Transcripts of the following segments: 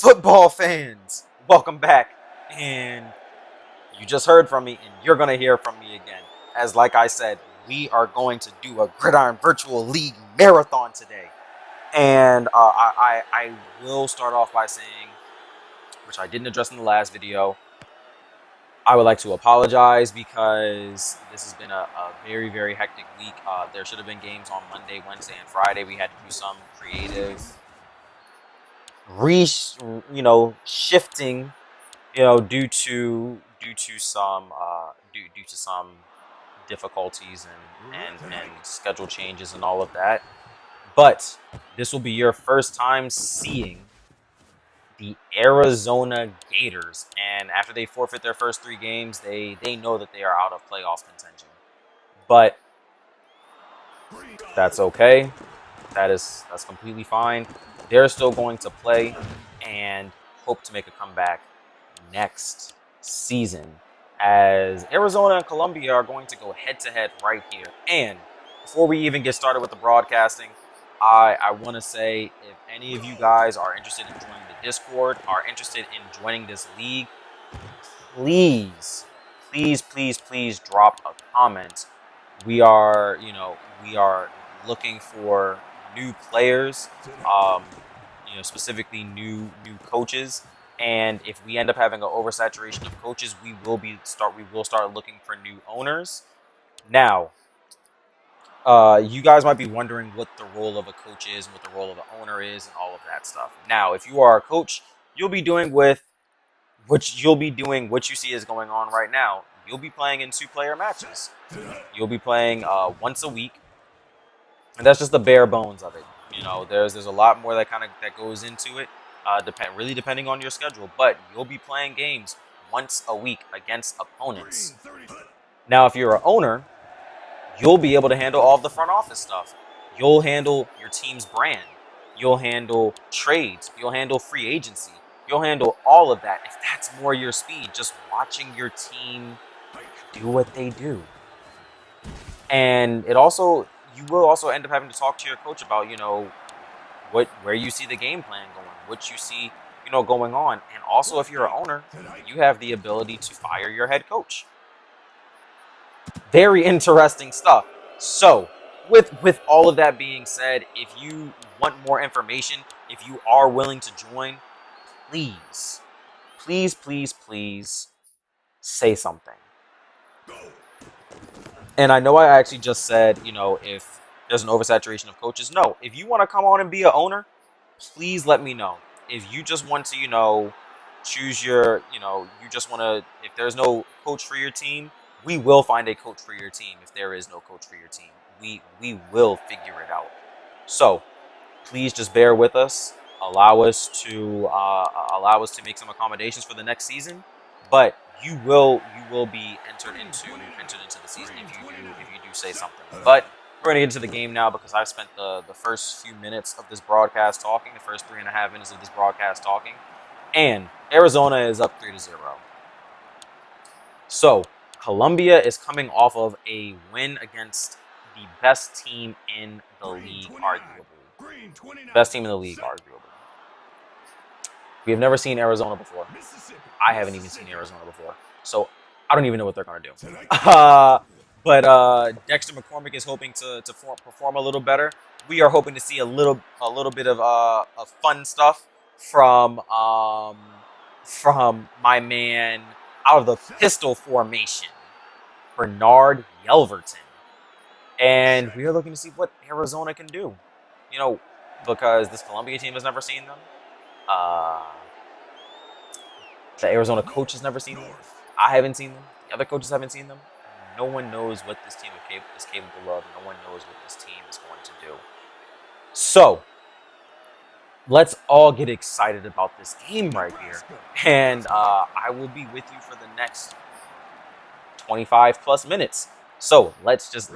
Football fans, welcome back. And you just heard from me, and you're going to hear from me again. As like I said, we are going to do a Gridiron Virtual League marathon today. And I will start off by saying, which I didn't address in the last video, I would like to apologize because this has been a very, very hectic week. There should have been games on Monday, Wednesday, and Friday. We had to do some creative shifting, due to some difficulties and schedule changes and all of that. But this will be your first time seeing the Arizona Gators, and after they forfeit their first 3 games, they know that they are out of playoff contention. But that's okay. That's completely fine. They're still going to play and hope to make a comeback next season, as Arizona and Columbia are going to go head-to-head right here. And before we even get started with the broadcasting, I want to say, if any of you guys are interested in joining the Discord, are interested in joining this league, please drop a comment. We are looking for new players, specifically new coaches. And if we end up having an oversaturation of coaches, we will start looking for new owners. Now, you guys might be wondering what the role of a coach is, and what the role of an owner is, and all of that stuff. Now, if you are a coach, you'll be doing what you see is going on right now. You'll be playing in 2-player matches. You'll be playing once a week, and that's just the bare bones of it. There's a lot more that goes into it. Really depending on your schedule, but you'll be playing games once a week against opponents. Now, if you're an owner, you'll be able to handle all of the front office stuff. You'll handle your team's brand. You'll handle trades. You'll handle free agency. You'll handle all of that if that's more your speed, just watching your team do what they do. And you will also end up having to talk to your coach about, where you see the game plan going, what you see, going on. And also, if you're an owner, you have the ability to fire your head coach. Very interesting stuff. So, with all of that being said, if you want more information, if you are willing to join, please say something. And I know I actually just said, if there's an oversaturation of coaches. No, if you want to come on and be an owner, please let me know. If you just want to, choose your, if there's no coach for your team, we will find a coach for your team. If there is no coach for your team, we will figure it out. So please just bear with us. Allow us to make some accommodations for the next season. But you will be entered into the season if you do say something. But we're going to get into the game now, because I spent the first few minutes of this broadcast talking, the first 3.5 minutes of this broadcast talking, and Arizona is up 3-0. So Columbia is coming off of a win against the best team in the league, arguably. Best team in the league, arguably. We have never seen Arizona before. I haven't even seen Arizona before. So I don't even know what they're going to do. But Dexter McCormick is hoping to perform a little better. We are hoping to see a little bit of fun stuff from my man out of the pistol formation, Bernard Yelverton. And we are looking to see what Arizona can do. Because this Columbia team has never seen them. The Arizona coach has never seen them. I haven't seen them. The other coaches haven't seen them. No one knows what this team is capable of. No one knows what this team is going to do. So let's all get excited about this game right here. And I will be with you for the next 25 plus minutes. So let's just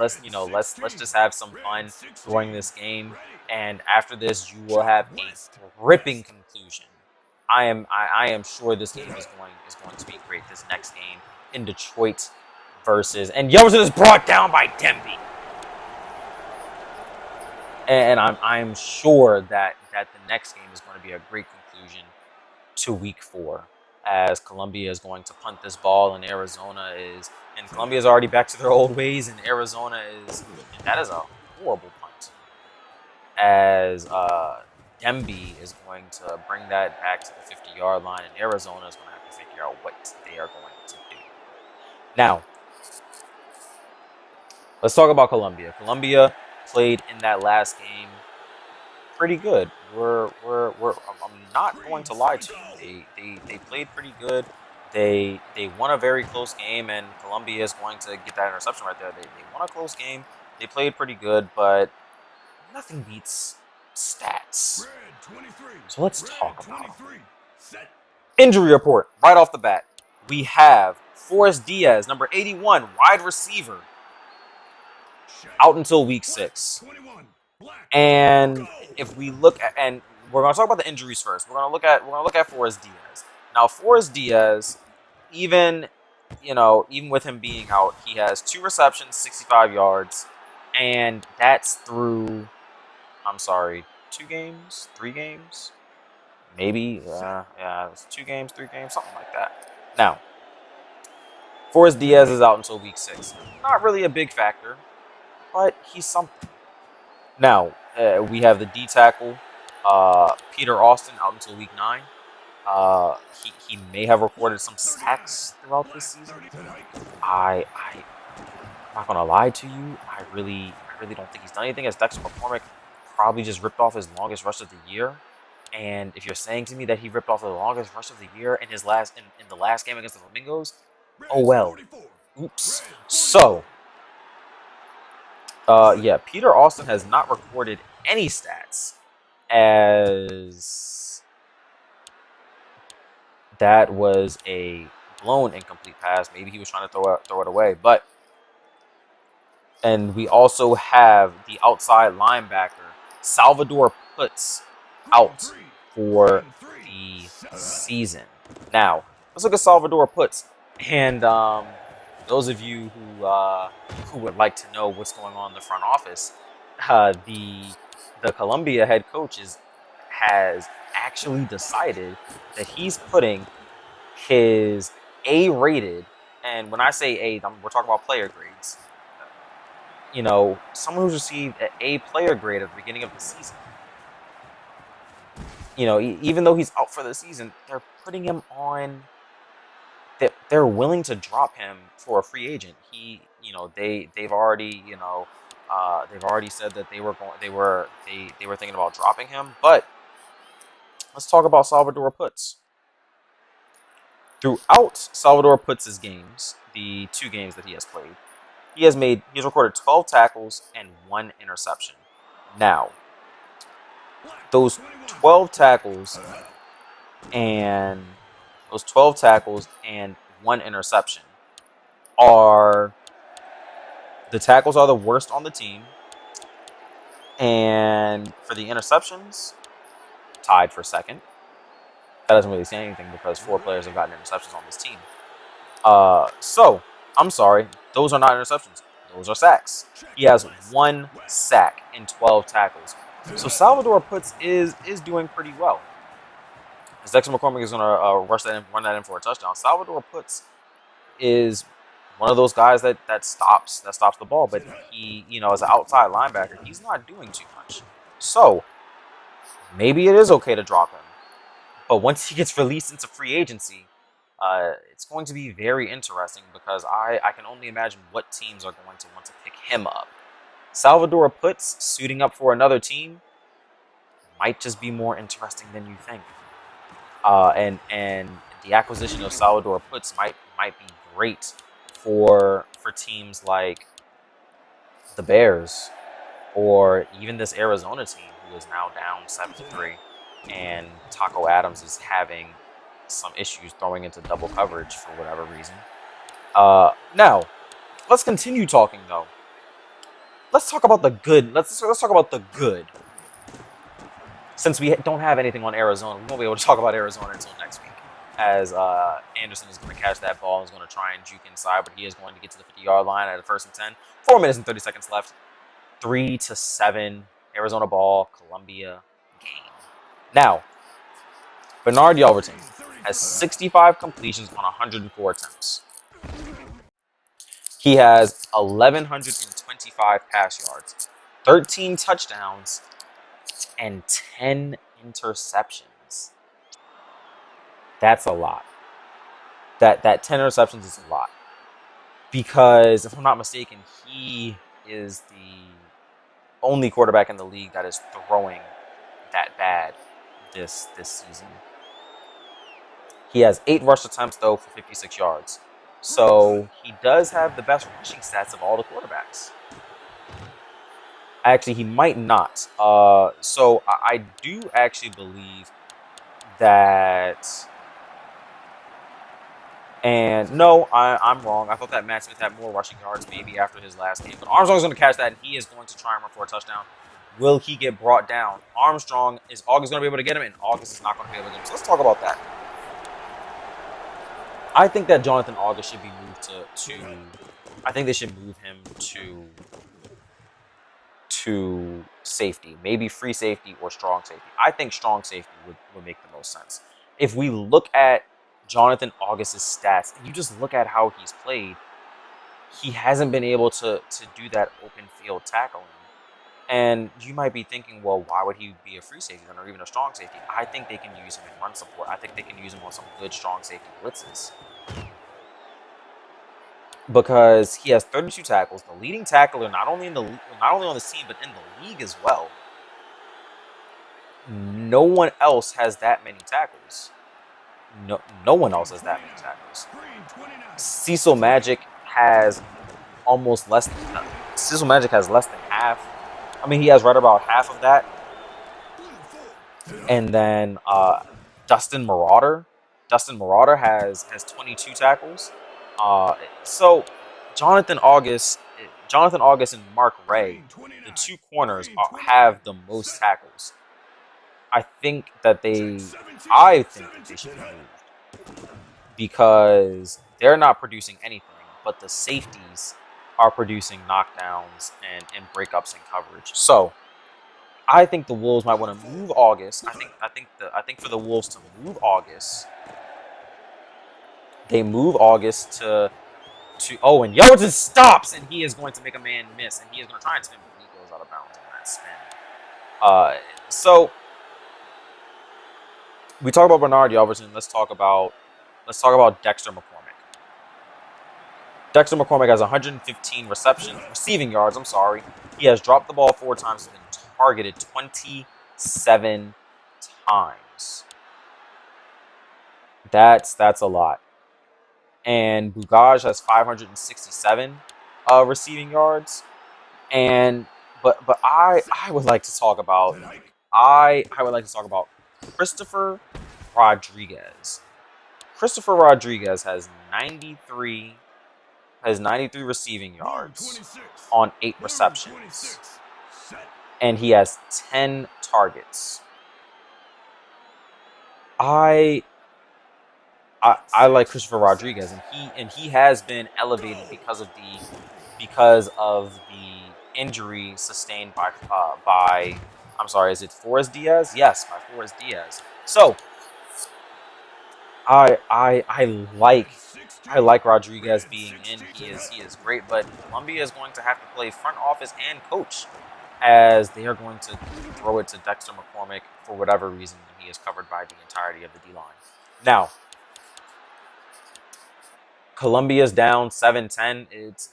have some fun during this game. And after this, you will have a gripping conclusion. I am sure this game is going to be great. This next game in Detroit versus, and Yelverton is brought down by Demby. And I'm sure that the next game is going to be a great conclusion. to week 4, as Colombia is going to punt this ball, and Colombia is already back to their old ways, and that is a horrible punt, as Demby is going to bring that back to the 50-yard line, and Arizona is going to have to figure out what they are going to do. Now, let's talk about Colombia. Colombia played in that last game pretty good. I'm not going to lie to you. They played pretty good. They won a very close game, and Colombia is going to get that interception right there. They won a close game. They played pretty good, but nothing beats stats. So let's talk about them. Injury report right off the bat. We have Forrest Diaz, number 81, wide receiver, out until week 6. And if we look at, and we're going to talk about the injuries first. We're going to look at Forrest Diaz. Now, Forrest Diaz, even with him being out, he has 2 receptions, 65 yards, and that's through 2 games, 3 games, maybe, it's 2 games, 3 games, something like that. Now, Forrest Diaz is out until week 6. Not really a big factor, but he's something. Now, we have the D tackle, Peter Austin, out until week 9. He may have recorded some sacks throughout this season. I'm not gonna lie to you. I really don't think he's done anything. As Dexter McCormick probably just ripped off his longest rush of the year. And if you're saying to me that he ripped off the longest rush of the year in the last game against the Flamingos, oh well. Oops. So, Peter Austin has not recorded any stats, as that was a blown incomplete pass. Maybe he was trying to throw it away, and we also have the outside linebacker, Salvador Putz, out for the season. Now, let's look at Salvador Putz. And those of you who would like to know what's going on in the front office, the Colombia head coach has actually decided that he's putting his A-rated, and when I say A, we're talking about player grades. Someone who's received an A player grade at the beginning of the season. Even though he's out for the season, they're putting him on. They're willing to drop him for a free agent. They've already said that they were thinking about dropping him. But let's talk about Salvador Putz. Throughout Salvador Putz's games, the 2 games that he has played, he's recorded 12 tackles and 1 interception. Now, those 12 tackles and 1 interception the tackles are the worst on the team, and for the interceptions, tied for second. That doesn't really say anything because 4 players have gotten interceptions on this team. So I'm sorry, those are not interceptions; those are sacks. He has 1 sack and 12 tackles. So Salvador Putz is doing pretty well. As Dexter McCormick is going to run that in for a touchdown. Salvador Putz is one of those guys that stops the ball, but he, as an outside linebacker, he's not doing too much. So maybe it is okay to drop him. But once he gets released into free agency, it's going to be very interesting, because I can only imagine what teams are going to want to pick him up. Salvador Putz suiting up for another team might just be more interesting than you think. And the acquisition of Salvador Putz might be great for teams like the Bears, or even this Arizona team, who is now down 7-3, and Taco Adams is having some issues throwing into double coverage for whatever reason. Now, let's continue talking though. Let's talk about the good. Let's talk about the good. Since we don't have anything on Arizona, we won't be able to talk about Arizona until next week, as Anderson is going to catch that ball and is going to try and juke inside, but he is going to get to the 50-yard line at a 1st and 10. 4 minutes and 30 seconds left. 3-7, Arizona ball, Colombia game. Now, Bernard Yelverton, has 65 completions on 104 attempts. He has 1,125 pass yards, 13 touchdowns, and 10 interceptions. That's a lot. That 10 interceptions is a lot. Because, if I'm not mistaken, he is the only quarterback in the league that is throwing that bad this season. He has 8 rush attempts, though, for 56 yards. So, he does have the best rushing stats of all the quarterbacks. Actually, he might not. So, I do actually believe that... And no, I'm wrong. I thought that Matt Smith had more rushing yards maybe after his last game. But Armstrong's going to catch that, and he is going to try and run for a touchdown. Will he get brought down? Armstrong, is August going to be able to get him? And August is not going to be able to get him. So let's talk about that. I think that Jonathan August should be moved to I think they should move him to safety. Maybe free safety or strong safety. I think strong safety would make the most sense. If we look at Jonathan August's stats, and you just look at how he's played, he hasn't been able to do that open field tackling. And you might be thinking, well, why would he be a free safety or even a strong safety? I think they can use him in run support. I think they can use him on some good strong safety blitzes. Because he has 32 tackles, the leading tackler not only on the team but in the league as well. No one else has that many tackles. No one else has that many tackles. Cecil Magic has less than half. I mean, he has right about half of that. And then Dustin Marauder has 22 tackles. So Jonathan August and Mark Ray, the two corners, have the most tackles. I think that they should be moved because they're not producing anything, but the safeties are producing knockdowns and breakups in coverage. So I think the Wolves might want to move August. I think for the Wolves to move August, they move August to and Yeltsin stops, and he is going to make a man miss, and he is going to try and spin, but he goes out of bounds on that spin. So we talk about Bernard Yelverson. Let's talk about Dexter McCormick. Dexter McCormick has 115 receiving yards. He has dropped the ball 4 times and been targeted 27 times. That's a lot. And Bugaj has 567 receiving yards. But I would like to talk about Christopher Rodriguez. Christopher Rodriguez has 93 receiving yards on 8 receptions. And he has 10 targets. I like Christopher Rodriguez, and he has been elevated because of the injury sustained by is it Forrest Diaz? Yes, by Forrest Diaz. So I like Rodriguez being in. He is great, but Columbia is going to have to play front office and coach, as they are going to throw it to Dexter McCormick for whatever reason. He is covered by the entirety of the D-line. Now, Columbia's down 7-10. It's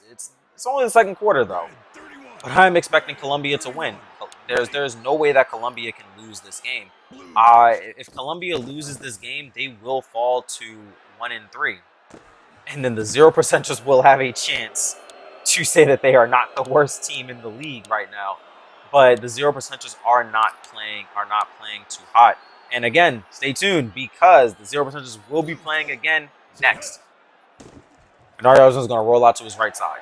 only the second quarter though, but I'm expecting Columbia to win. There's no way that Columbia can lose this game. If Columbia loses this game, they will fall to 1-3, and then the 0%ers will have a chance to say that they are not the worst team in the league right now. But the 0%ers are not playing too hot. And again, stay tuned, because the 0%ers will be playing again next. Bernard Yelverson is going to roll out to his right side.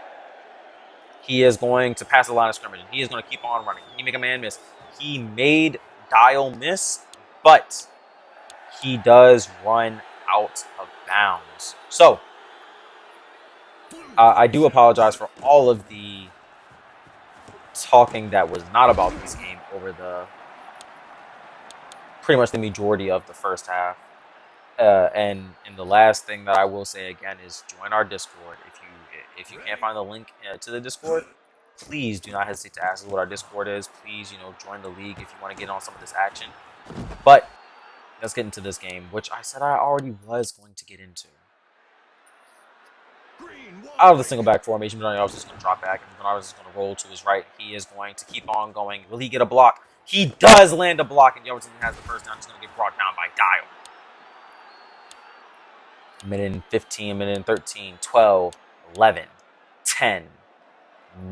He is going to pass the line of scrimmage, and he is going to keep on running. He make a man miss. He made Dial miss, but he does run out of bounds. So I do apologize for all of the talking that was not about this game over pretty much the majority of the first half. And the last thing that I will say again is join our Discord. If you can't find the link to the Discord, please do not hesitate to ask us what our Discord is. Please, join the league if you want to get on some of this action. But let's get into this game, which I said I already was going to get into. Out of the single back formation, Bernardo is just going to drop back, and Bernardo is going to roll to his right. He is going to keep on going. Will he get a block? He does land a block, and Yelverton has the first down. He's going to get brought down by Dial. Minute and 15, minute and 13, 12, 11, 10,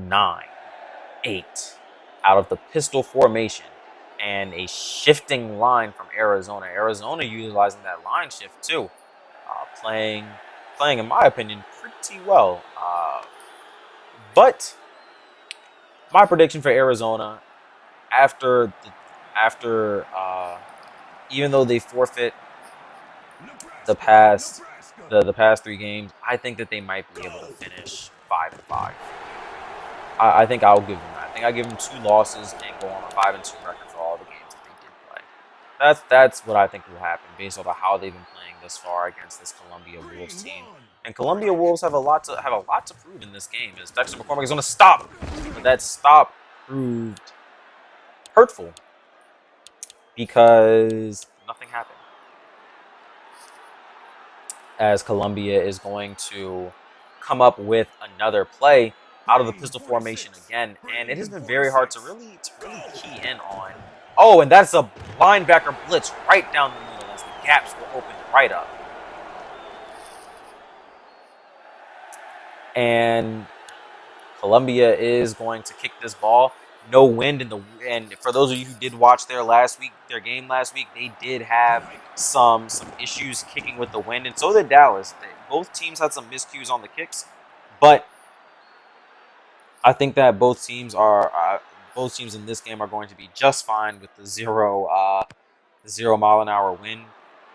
9, 8. Out of the pistol formation and a shifting line from Arizona. Arizona utilizing that line shift too. Playing, in my opinion, pretty well. But my prediction for Arizona, after even though they forfeit the past 3 games, I think that they might be able to finish 5-5. I think I'll give them that. I think I give them 2 losses and go on a 5-2 record for all the games that they did play. That's what I think will happen based on how they've been playing this far against this Columbia Wolves team. And Columbia Wolves have a lot to prove in this game. As Dexter McCormick is going to stop, but that stop proved hurtful because nothing happened. As Columbia is going to come up with another play out of the pistol formation again, and it has been very hard to really key in on. Oh, and that's a linebacker blitz right down the middle as the gaps will open right up. And Columbia is going to kick this ball. No wind and for those of you who did watch their game last week, they did have some issues kicking with the wind, and so did Dallas. Both teams had some miscues on the kicks, but I think that both teams in this game are going to be just fine with the 0 mile-an-hour wind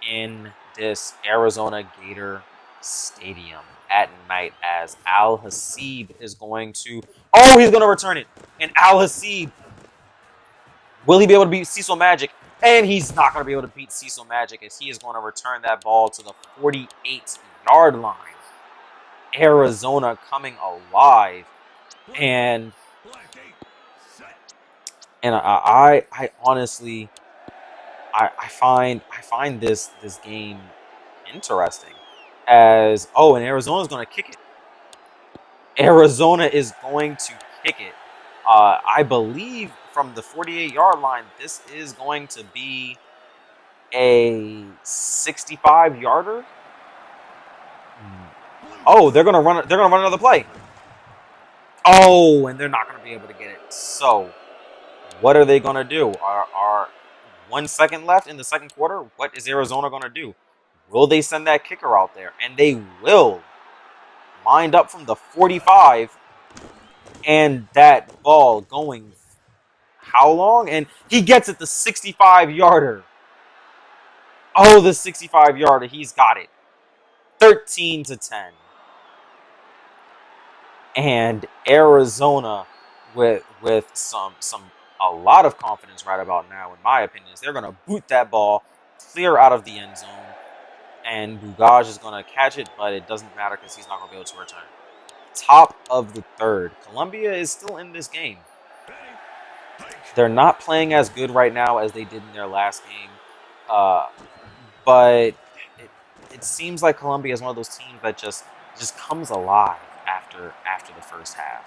in this Arizona Gator Stadium at night, as Al Hasib is going to... Oh, he's going to return it. And Al Hasib, will he be able to beat Cecil Magic? And he's not going to be able to beat Cecil Magic, as he is going to return that ball to the 48-yard line. Arizona coming alive. And I honestly, I find this game interesting. And Arizona's going to kick it. Arizona is going to kick it. I believe from the 48-yard line, this is going to be a 65-yarder. Oh, they're gonna run another play. Oh, and they're not gonna be able to get it. So, what are they gonna do? Are 1 second left in the second quarter? What is Arizona gonna do? Will they send that kicker out there? And they will. Lined up from the 45, and that ball going how long? And he gets it, the 65-yarder. Oh, the 65-yarder. He's got it. 13-10. And Arizona with a lot of confidence right about now, in my opinion, is they're going to boot that ball clear out of the end zone. And Bugaj is going to catch it, but it doesn't matter because he's not going to be able to return it. Top of the third. Columbia is still in this game. They're not playing as good right now as they did in their last game. But it seems like Columbia is one of those teams that just comes alive after the first half.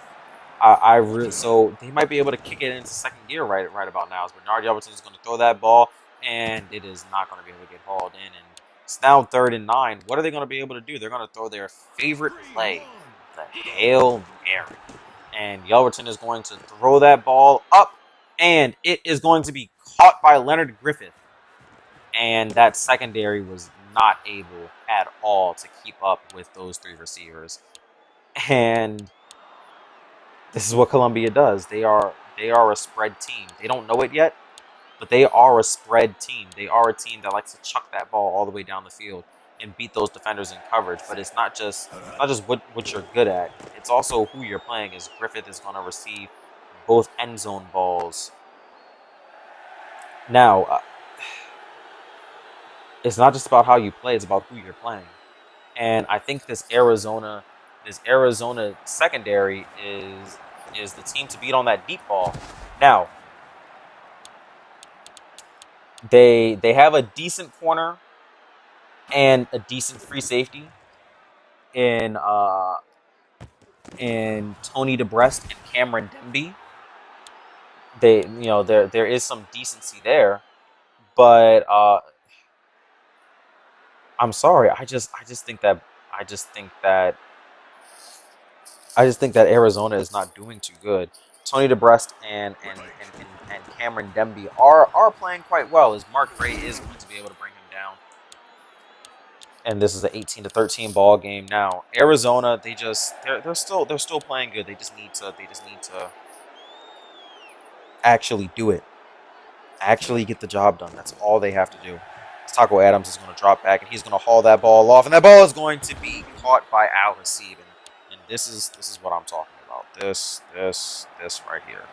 So they might be able to kick it into second gear right about now. As Bernard Yelverton is going to throw that ball, and it is not going to be able to get hauled in. And it's now 3rd and 9. What are they going to be able to do? They're going to throw their favorite play, the Hail Mary. And Yelverton is going to throw that ball up, and it is going to be caught by Leonard Griffith. And that secondary was not able at all to keep up with those 3 receivers. And this is what Columbia does. They are a spread team. They don't know it yet, but they are a spread team. They are a team that likes to chuck that ball all the way down the field and beat those defenders in coverage. But it's not just what you're good at. It's also who you're playing. As Griffith is going to receive both end zone balls. Now, It's not just about how you play; it's about who you're playing. And I think this Arizona secondary is the team to beat on that deep ball. Now they have a decent corner and a decent free safety in Tony DeBrest and Cameron Demby. There is some decency there, but I'm sorry. I just think that I just think that Arizona is not doing too good. Tony DeBrest and Cameron Demby are playing quite well. As Mark Gray is going to be able to bring him down. And this is an 18-13 ball game now. Arizona, they're still playing good. They just need to actually do it. Actually get the job done. That's all they have to do. Taco Adams is going to drop back and he's going to haul that ball off, and that ball is going to be caught by Al Hassib. And this is what I'm talking about. This right here.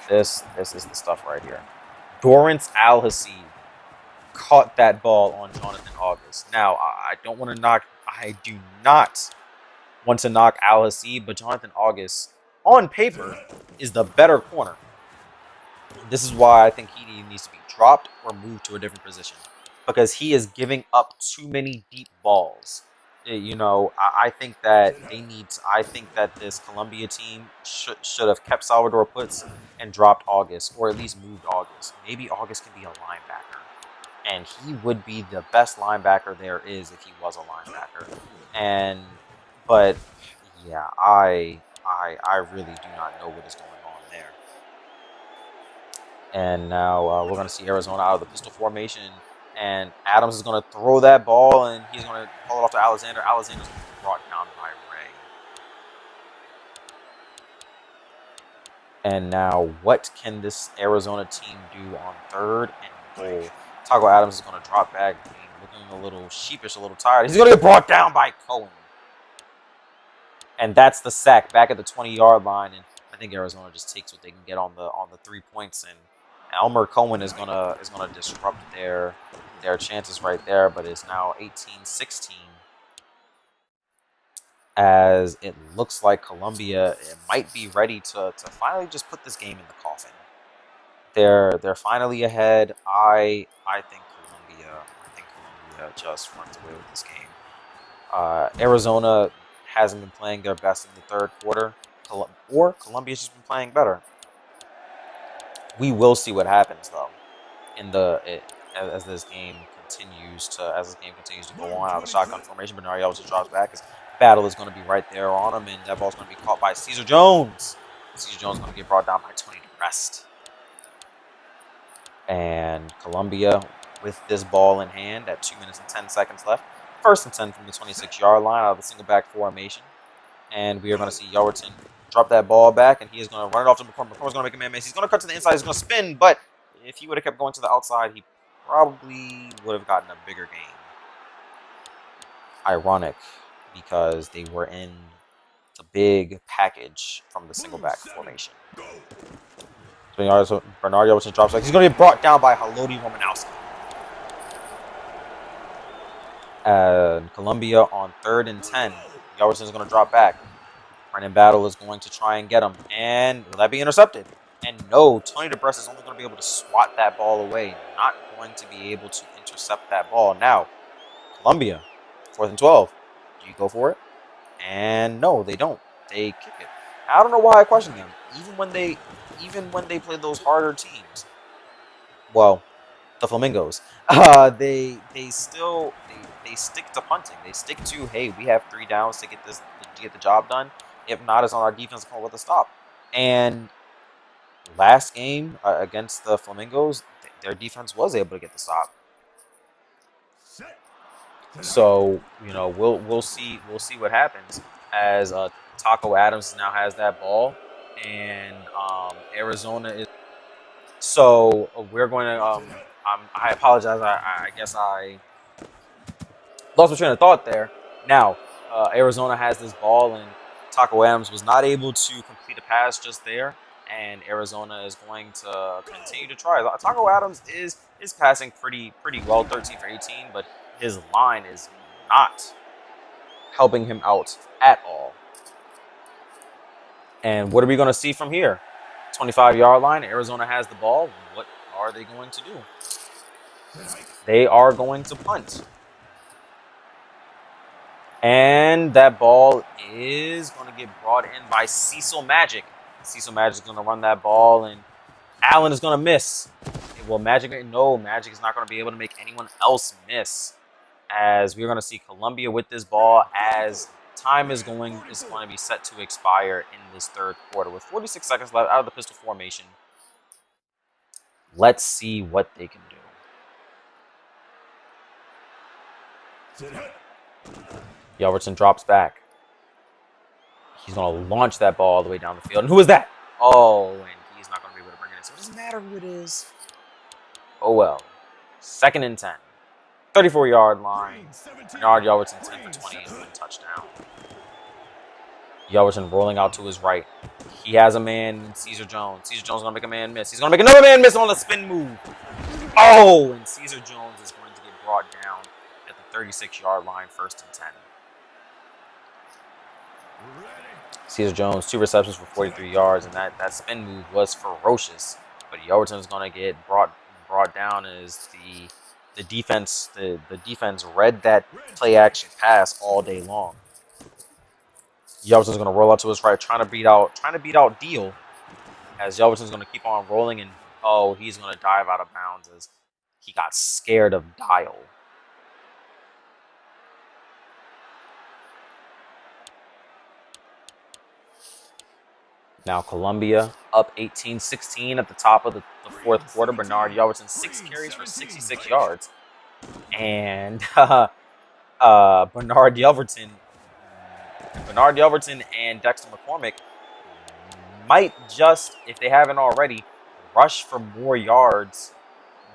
This is the stuff right here. Dorrance Al Hassib caught that ball on Jonathan August. Now I don't want to knock. I do not want to knock Al Hassib, but Jonathan August, on paper, is the better corner. This is why I think he needs to be dropped or moved to a different position, because he is giving up too many deep balls. I think that I think that this Columbia team should have kept Salvador Putz and dropped August, or at least moved August. Maybe August can be a linebacker, and he would be the best linebacker there is if he was a linebacker. And but yeah, I really do not know what is going on there. And now we're going to see Arizona out of the pistol formation. And Adams is going to throw that ball, and he's going to pull it off to Alexander. Alexander's going to be brought down by Ray. And now, what can this Arizona team do on 3rd and goal? Taco Adams is going to drop back, looking a little sheepish, a little tired. He's going to get brought down by Cohen. And that's the sack back at the 20-yard line. And I think Arizona just takes what they can get on the 3 points, and Elmer Cohen is gonna disrupt their chances right there. But it's now 18-16, as it looks like Columbia might be ready to finally just put this game in the coffin. They're finally ahead. I think Columbia just runs away with this game. Arizona hasn't been playing their best in the 3rd quarter, or Columbia's just been playing better. We will see what happens though as this game continues to go on out of the shotgun formation. Bernard Ellis drops back. His battle is going to be right there on him, and that ball's going to be caught by Caesar Jones. Caesar Jones is going to get brought down by Tony DeBrest. And Columbia, with this ball in hand at 2 minutes and 10 seconds left, 1st and 10 from the 26-yard line out of the single back formation. And we are going to see Yelverton drop that ball back, and he is going to run it off to McCormick. McCormick's going to make a man miss. He's going to cut to the inside. He's going to spin, but if he would have kept going to the outside, he probably would have gotten a bigger gain. Ironic, because they were in the big package from the single back formation. Bernard Yelverton drops back. He's going to get brought down by Haloti Romanowski. And Columbia on 3rd and 10. Yelverton is going to drop back. Brennan Battle is going to try and get him. And will that be intercepted? And no, Tony DeBrest is only going to be able to swat that ball away, not going to be able to intercept that ball. Now, Columbia, 4th and 12. Do you go for it? And no, they don't. They kick it. I don't know why I question them. Even when they play those harder teams. Well, the Flamingos. They stick to punting. They stick to, hey, we have 3 downs to get the job done. If not, it's on our defense to come with a stop. And last game against the Flamingos, their defense was able to get the stop. So we'll see what happens as Taco Adams now has that ball, and Arizona is. So we're going to. I apologize. I guess I lost my train of thought there. Now Arizona has this ball, and Taco Adams was not able to complete a pass just there. And Arizona is going to continue to try. Taco Adams is is passing pretty well, 13 for 18, but his line is not helping him out at all. And what are we going to see from here? 25-yard line. Arizona has the ball. What are they going to do? They are going to punt. And that ball is going to get brought in by Cecil Magic. Cecil Magic is going to run that ball, and Allen is going to miss. Well, Magic is not going to be able to make anyone else miss. As we're going to see Columbia with this ball as time is going to be set to expire in this third quarter. With 46 seconds left out of the pistol formation, let's see what they can do. Yelverton drops back. He's going to launch that ball all the way down the field. And who is that? Oh, and he's not going to be able to bring it in. So it doesn't matter who it is. Oh, well. 2nd and 10. 34-yard line. Bernard Yelverton 10 for 20 and 1 touchdown. Yelverton rolling out to his right. He has a man in Caesar Jones. Caesar Jones is going to make a man miss. He's going to make another man miss on a spin move. Oh, and Caesar Jones is going to get brought down at the 36-yard line, 1st and 10. Caesar Jones, 2 receptions for 43 yards, and that spin move was ferocious. But Yelverton is going to get brought down as the defense read that play action pass all day long. Yelverton's going to roll out to his right, trying to beat out Deal, as Yelverton's going to keep on rolling, and he's going to dive out of bounds as he got scared of Dial. Now Columbia up 18-16 at the top of the 4th quarter. Bernard Yelverton 6 carries for 66 yards. And Bernard Yelverton and Dexter McCormick might just, if they haven't already, rush for more yards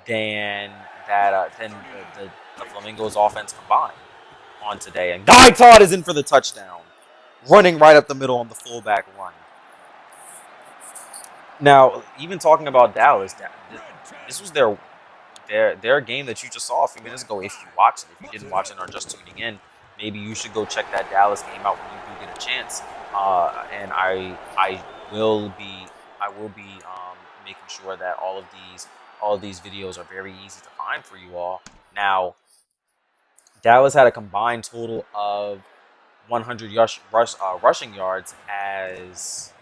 than the Flamingos offense combined on today. And Guy Todd is in for the touchdown, running right up the middle on the fullback run. Now, even talking about Dallas, this was their game that you just saw a few minutes ago. If you watched it, if you didn't watch it or just tuning in, maybe you should go check that Dallas game out when you do get a chance. And I will be making sure that all of these videos are very easy to find for you all. Now, Dallas had a combined total of 100 rushing yards as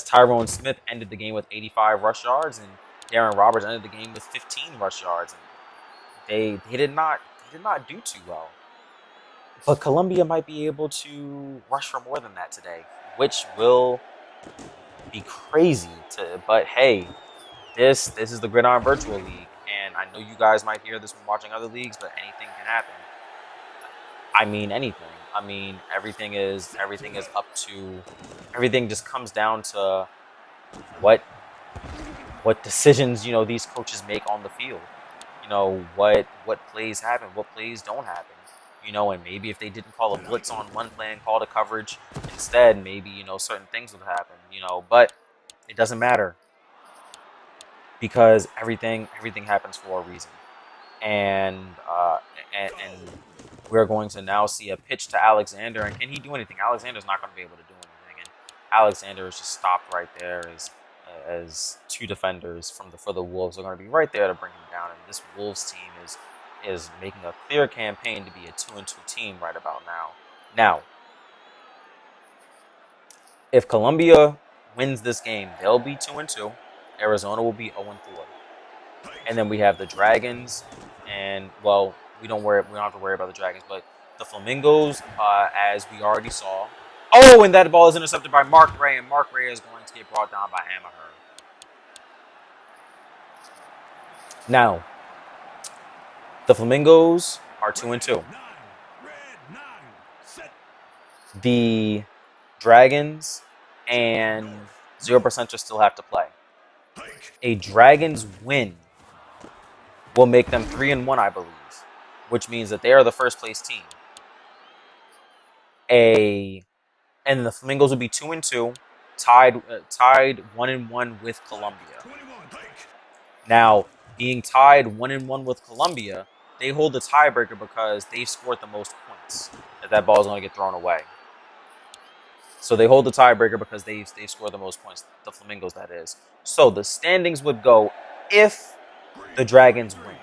Tyrone Smith ended the game with 85 rush yards, and Darren Roberts ended the game with 15 rush yards. And they did not do too well. But Columbia might be able to rush for more than that today, which will be crazy. But hey, this is the Gridiron Virtual League, and I know you guys might hear this when watching other leagues, but anything can happen. I mean anything. I mean everything is up to. Everything just comes down to what decisions these coaches make on the field. What plays happen, what plays don't happen. And maybe if they didn't call a blitz on one play and called a coverage instead, maybe certain things would happen. But it doesn't matter because everything happens for a reason. And we're going to now see a pitch to Alexander, and can he do anything? Alexander's not going to be able to do anything, and Alexander is just stopped right there as 2 defenders for the Wolves are going to be right there to bring him down. And this Wolves team is making a clear campaign to be a 2-2 team right about now. Now, if Columbia wins this game, they'll be 2-2. Arizona will be 0-4. And then we have the Dragons, and well, we don't have to worry about the Dragons, but the Flamingos, as we already saw. Oh, and that ball is intercepted by Mark Ray, and Mark Ray is going to get brought down by Amaher. Now, the Flamingos are 2-2. The Dragons and 0%ers still have to play. A Dragons win will make them 3-1, I believe, which means that they are the first place team. And the Flamingos will be 2-2, tied 1-1 with Columbia. Now, being tied 1-1 with Colombia, they hold the tiebreaker because they've scored the most points. That ball is going to get thrown away. So they hold the tiebreaker because they've scored the most points. The Flamingos, that is. So the standings would go if the Dragons win.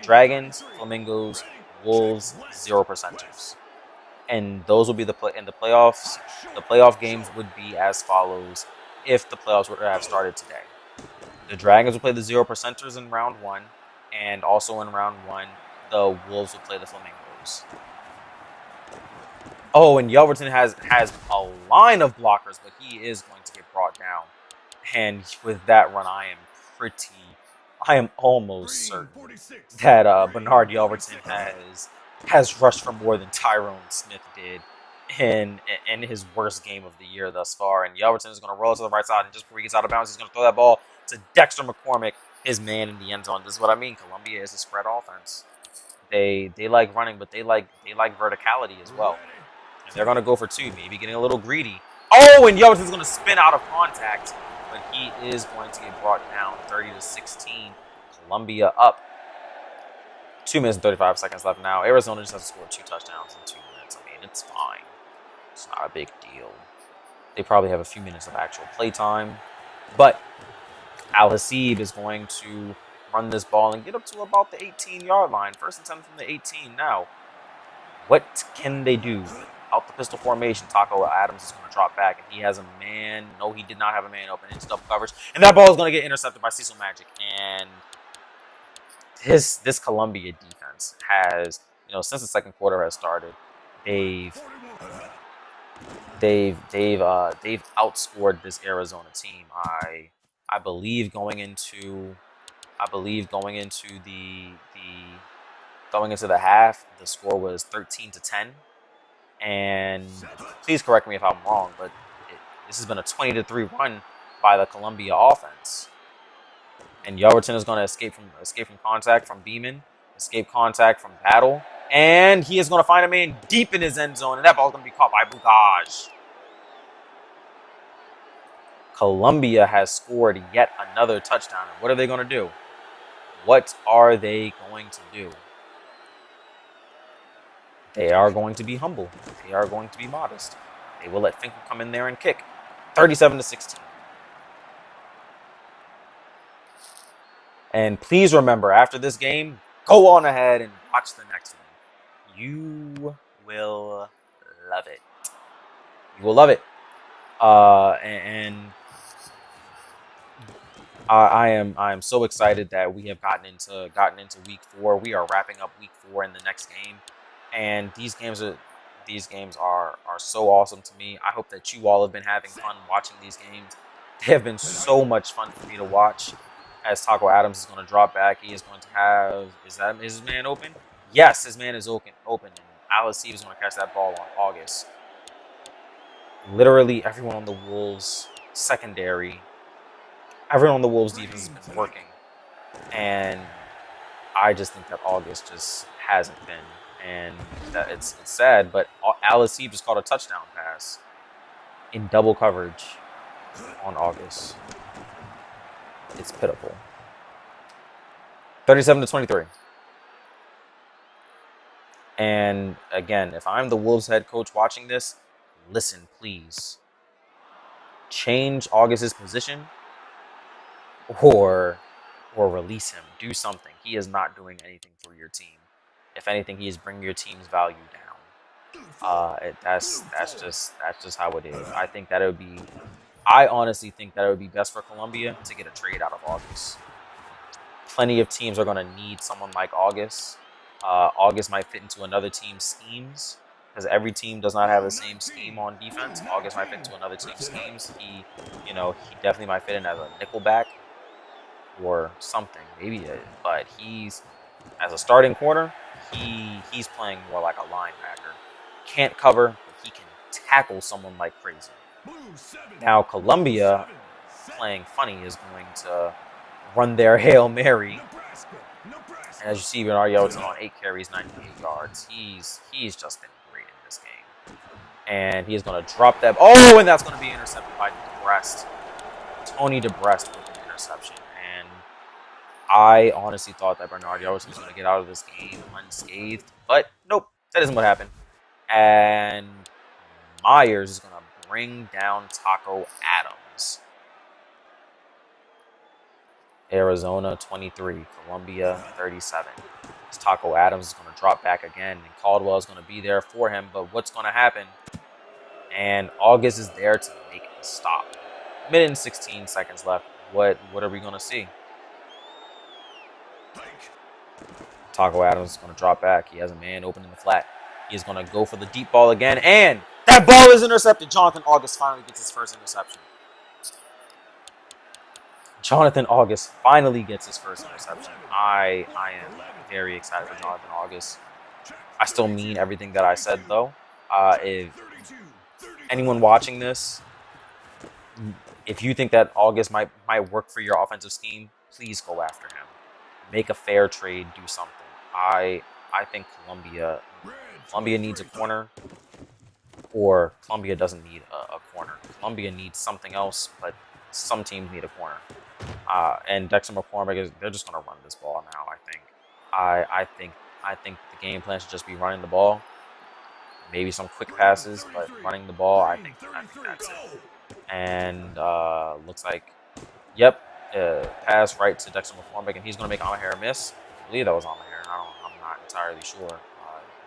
Dragons, Flamingos, Wolves, 0%ers. And those will be the playoffs. The playoff games would be as follows if the playoffs were to have started today. The Dragons will play the 0%ers in round 1, and also in round 1, the Wolves will play the Flamingos. Oh, and Yelverton has a line of blockers, but he is going to get brought down. And with that run, I am almost certain that Bernard Yelverton has rushed for more than Tyrone Smith did in his worst game of the year thus far. And Yelverton is going to roll to the right side, and just before he gets out of bounds, he's going to throw that ball to Dexter McCormick, his man in the end zone. This is what I mean. Columbia is a spread offense. They like running, but they like verticality as well. And they're going to go for 2, maybe getting a little greedy. Oh, and Yelverton's going to spin out of contact, but he is going to get brought down 30-16. Columbia up. 2 minutes and 35 seconds left now. Arizona just has to score 2 touchdowns in 2 minutes. I mean, it's fine. It's not a big deal. They probably have a few minutes of actual play time. But Al-Hassib is going to run this ball and get up to about the 18-yard line. First and 10 from the 18 now. What can they do? Out the pistol formation, Taco Adams is going to drop back, and he has a man. No, he did not have a man open into double coverage. And that ball is going to get intercepted by Cecil Magic. And this Columbia defense has, since the second quarter has started, they've outscored this Arizona team. I believe going into the half, the score was 13-10. And please correct me if I'm wrong, but this has been a 20-3 run by the Columbia offense. And Yelverton is going to escape from contact from Beeman, escape contact from Battle, and he is going to find a man deep in his end zone, and that ball is going to be caught by Bugaj. Columbia has scored yet another touchdown. What are they going to do? What are they going to do? They are going to be humble. They are going to be modest. They will let Finkel come in there and kick. 37-16. And please remember, after this game, go on ahead and watch the next one. You will love it. You will love it. I am so excited that we have gotten into week 4. We are wrapping up week 4 in the next game. And these games are so awesome to me. I hope that you all have been having fun watching these games. They have been so much fun for me to watch. As Taco Adams is going to drop back, he is going to have, is his man open? Yes, his man is open. And Al-Hassib is going to catch that ball on August. Literally everyone on the Wolves secondary, everyone on the Wolves defense has been working. And I just think that August just hasn't been. And that it's sad, but Al-Hassib just caught a touchdown pass in double coverage on August. It's pitiful. 37-23. And again, if I'm the Wolves head coach watching this, listen, please. Change August's position or release him. Do something. He is not doing anything for your team. If anything, he is bringing your team's value down. That's just how it is. I honestly think that it would be best for Columbia to get a trade out of August. Plenty of teams are going to need someone like August. August might fit into another team's schemes because every team does not have the same scheme on defense. August might fit into another team's schemes. He definitely might fit in as a nickelback or something, maybe. But he's as a starting corner. He's playing more like a linebacker. Can't cover, but he can tackle someone like crazy. Now Columbia, playing funny, is going to run their Hail Mary. And as you see, Bernard Yelverton on 8 carries, 98 yards. He's just been great in this game. And he's going to drop that. Oh, and that's going to be intercepted by DeBrest. Tony DeBrest with an interception. And I honestly thought that Bernard Yarbrough was going to get out of this game unscathed, but nope, that isn't what happened. And Myers is going to bring down Taco Adams. Arizona 23, Columbia 37. Taco Adams is going to drop back again, and Caldwell is going to be there for him. But what's going to happen? And August is there to make the stop. Minute and 16 seconds left. What are we going to see? Taco Adams is going to drop back. He has a man open in the flat. He is going to go for the deep ball again, and that ball is intercepted. Jonathan August finally gets his first interception. Jonathan August finally gets his first interception. I am very excited for Jonathan August. I still mean everything that I said, though. If anyone watching this, if you think that August might work for your offensive scheme, please go after him. Make a fair trade. Do something. I think Columbia needs a corner, or Columbia doesn't need a corner. Columbia needs something else, but some teams need a corner. And Dexter McCormick they're just going to run this ball now. I think the game plan should just be running the ball. Maybe some quick passes, but running the ball, I think that's it. And looks like, yep, pass right to Dexter McCormick, and he's going to make Amahir miss. I believe that was Amahir. I'm not entirely sure.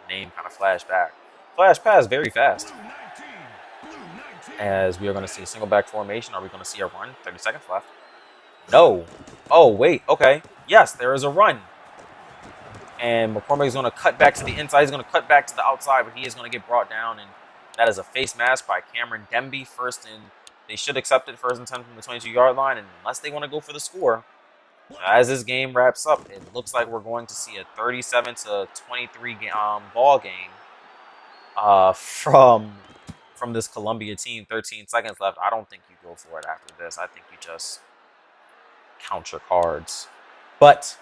Name kind of flashed back. Flash pass very fast. As we are going to see a single back formation. Are we going to see a run? 30 seconds left. No. Oh, wait. Okay. Yes, there is a run. And McCormick is going to cut back to the inside. He's going to cut back to the outside, but he is going to get brought down. And that is a face mask by Cameron Demby. They should accept it, 1st and 10 from the 22-yard line, and unless they want to go for the score. As this game wraps up, it looks like we're going to see a 37-23 ball game from this Columbia team. 13 seconds left. I don't think you go for it after this. I think you just count your cards. But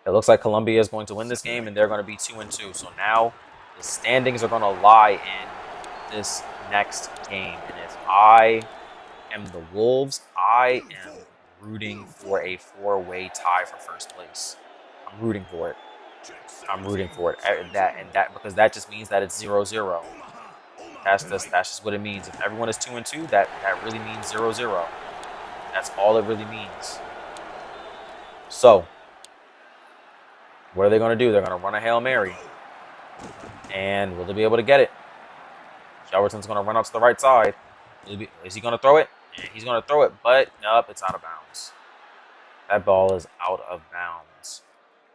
it looks like Columbia is going to win this game, and they're going to be 2-2. So now the standings are going to lie in this next game. And if I am the Wolves, I am rooting for a 4-way tie for first place. I'm rooting for it. Because that just means that it's 0-0. That's just what it means. If everyone is 2-2, that really means 0-0. That's all it really means. So, what are they going to do? They're going to run a Hail Mary. And will they be able to get it? Shelverton's going to run out to the right side. Is he going to throw it? Yeah, he's going to throw it, but nope, it's out of bounds. That ball is out of bounds.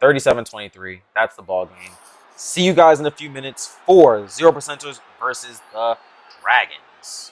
37-23. That's the ball game. See you guys in a few minutes for 0%ers versus the Dragons.